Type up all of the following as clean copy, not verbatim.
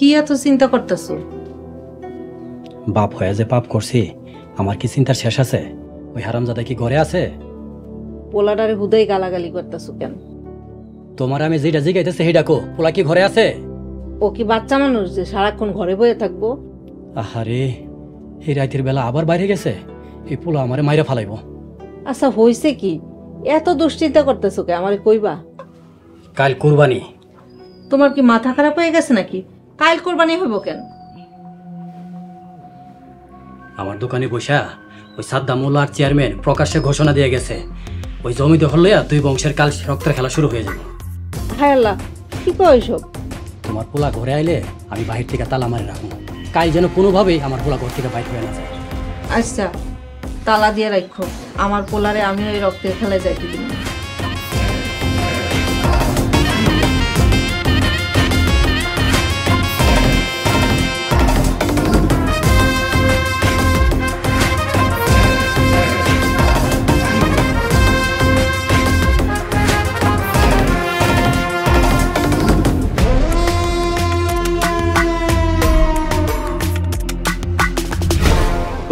কি এত চিন্তা করতেছো? বাপ হয়ে যে পাপ করছি, আমার কি চিন্তার শেষ আছে? ওই হারামজাদা কি ঘরে আছে? পোলাডারে হুদাই গালাগালি করতেছো কেন? তোমার আমি যেটা জিগাইতেছি সেইটা কো, পোলা কি ঘরে আছে? ও কি বাচ্চা মানুষ যে সারাক্ষণ ঘরে বসে থাকবো? আহারে, এই রাতের বেলা আবার বাইরে গেছে। এই পোলা আমারে মাইরা ফালাইব। আচ্ছা হইছে কি, এত দুশ্চিন্তা করতেছো কে? আমারে কইবা। কাল কুরবানি। তোমার কি মাথা খারাপ হয়ে গেছে নাকি? কাল কোরবানি হইব কেন? আমার দোকানে বসা ওই সাদ্দাম মোল্লা আর চেয়ারম্যান প্রকাশ্যে ঘোষণা দিয়ে গেছে, ওই জমি দখল লইয়া দুই বংশের কাল রক্তের খেলা শুরু হয়ে যাবে। হায় আল্লাহ, কি কয় সব? তোমার পোলা ঘরে আইলে আমি বাহির থেকে তালা মারি রাখবো, কাল যেন কোনোভাবেই আমার পোলা ঘর থেকে বাইর হয়ে না যায়। আচ্ছা, তালা দিয়ে রাখো। আমার পোলারে আমি ওই রক্তের খেলায় যাইতে দিব না।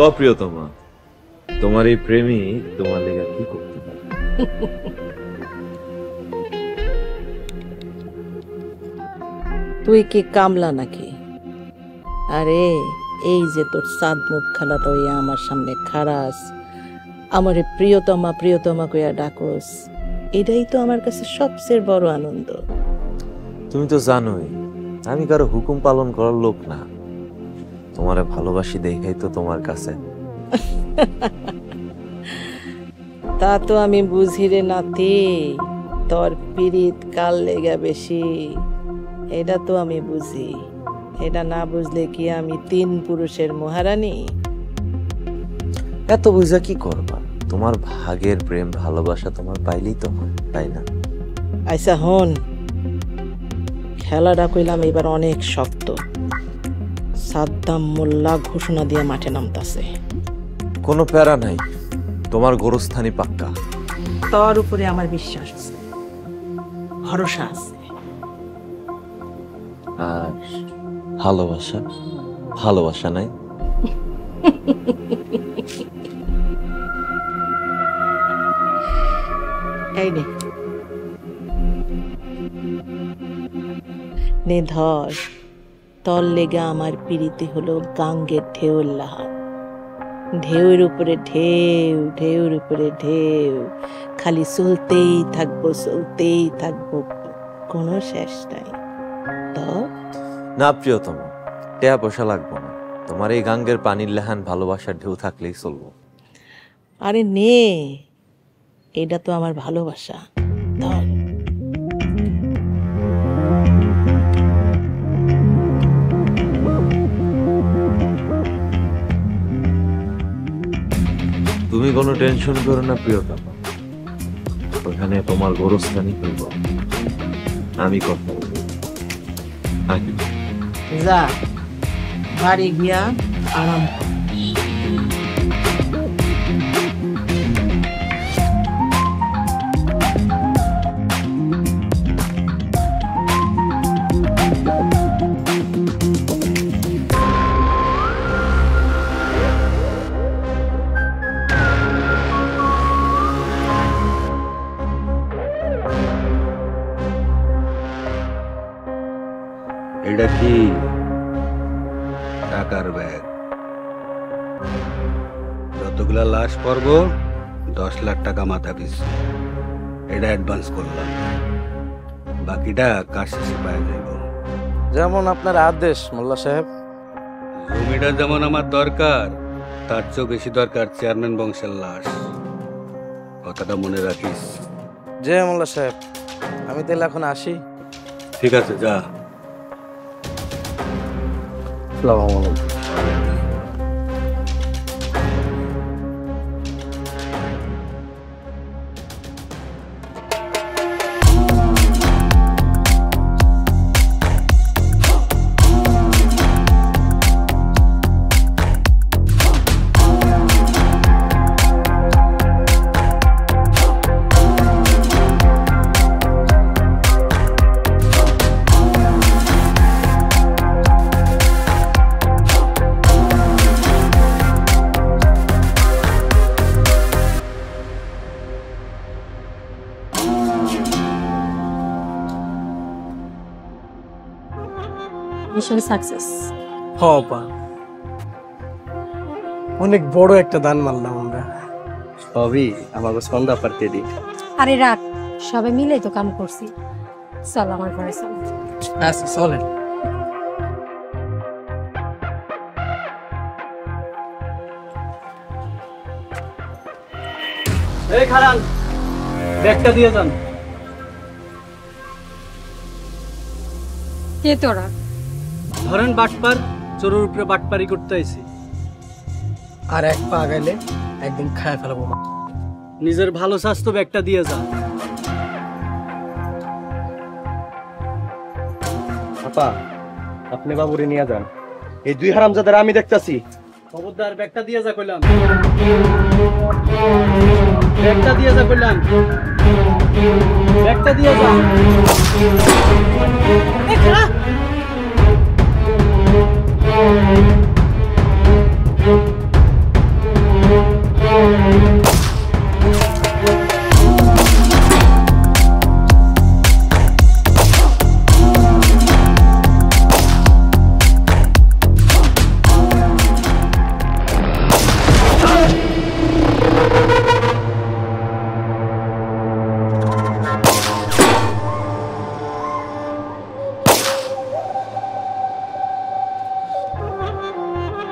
তো প্রিয়তমা, তোমার এই প্রেমী তোমার লেগে কি করতে পারে? তুই কি কামলা নাকি? আরে এই যে তোর সাদ মুখ খানাটা হইয়া আমার সামনে খারাস, আমারে প্রিয়তমা প্রিয়তমা কইয়া ডাকস, এটাই তো আমার কাছে সবচেয়ে বড় আনন্দ। তুমি তো জানোই আমি কারো হুকুম পালন করার লোক না। তোমারে ভালোবাসি দেখাই তো তোমার কাছে। তা তো আমি বুঝি রে নাতি, তোর পীড়িত কাল লেগা বেশি, এটা তো আমি বুঝি। এটা না বুঝলে কি আমি 3 পুরুষের মহারানী? এত বুঝা কি করবা? তোমার ভাগের প্রেম ভালোবাসা তোমার পাইলেই তো হয়, তাই না? আচ্ছা হন, খেলাটা কইলাম এবার অনেক শক্ত। সাদ্দাম মোল্লা ঘোষণা দিয়ে মাঠে নামতাছে। কোনো প্যারা নাই, তোমার গোরস্থানি পাক্কা। তোর উপরে আমার বিশ্বাস আছে, ভরসা আছে। আর ভালোবাসা? ভালোবাসা নাই? এই নে ধর, তোর লেগা আমার পিড়িতে হলো গাঙ্গের ঢেউর লাহার। ঢেউর উপরে ঢেউ, ঢেউর উপরে ঢেউ, খালি চলতেই থাকবো, কোনো শেষ নাই। তো না প্রিয়তম, টেয়া পয়সা লাগবো না, তোমার এই গাঙ্গের পানির লেহান ভালোবাসার ঢেউ থাকলেই চলবো। আরে নে, এটা তো আমার ভালোবাসা, ধর। তুমি কোনো টেনশন করো না প্রিয়তম, ওখানে তোমার গোরস্থানি করবো আমি। কথা যা বাড়ি গিয়া আরাম কর। এটা কি টাকার ব্যাগ? যতগুলা লাশ পড়ব 10 লাখ টাকা মাথা পিছু। এটা অ্যাডভান্স করলাম, বাকিটা কাজ শেষে পাওয়া যাইব। যেমন আপনার আদেশ মোল্লা সাহেব। জমিটা যেমন আমার দরকার, তার চেয়েও বেশি দরকার চেয়ারম্যান বংশের লাশ। কথাটা মনে রাখিস। যে মোল্লা সাহেব, আমি তাহলে এখন আসি। ঠিক আছে, যা। আসসালামু আলাইকুম। Mission success. হ আপা, অনেক বড় একটা দান মারলাম আমরা। সবই আমাকে সন্ধ্যা পারতে দিই। আরে রাখ, সবাই মিলেই তো কাম করছি। চল আমার ঘরে চল। আচ্ছা চলেন। এই খারান, ব্যাগটা দিয়ে যান। কে তোরা? ধরেন বাটপার, চোরের উপরে বাটপারি করতে আইছি। আর এক পা আগাইলে একদম খায় ফেলাবো। নিজের ভালো স্বাস্থ্য ব্যাগটা দিয়ে যান। আপা, আপনি বাবুরে নিয়ে যান। এই দুই হারামজাদার আমি দেখতাছি। খবরদার, ব্যাগটা দিয়ে যা কইলাম। ব্যাগটা দিয়ে যা কইলাম। ব্যাগটা দিয়ে যা। এই খারা।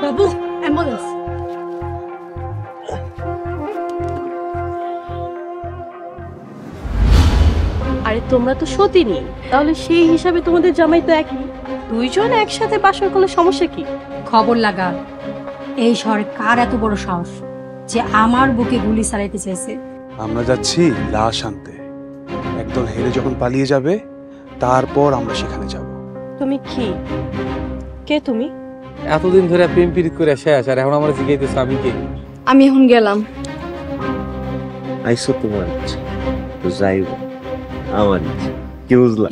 বাবু, অ্যাম্বুলেন্স। আরে তোমরা তো সতীনী, তাহলে সেই হিসাবে তোমাদের জামাই তো একই। দুইজন একসাথে বাসর করলে সমস্যা কি? খবর লাগা, এই শহরে কার এত বড় সাহস যে আমার বুকে গুলি চালাইতে চাইছে? আমরা যাচ্ছি লাশ আনতে। একদল হেরে যখন পালিয়ে যাবে, তারপর আমরা সেখানে যাব। তুমি কি? কে তুমি? এতদিন ধরে প্রেম পীড়িত করে শেষ, আর এখন আমরা জিজ্ঞাসা আমি কে? আমি এখন গেলাম। আইসো তোমার ইচ্ছে, তো যাইব আমার ইচ্ছে। কি বুঝলা?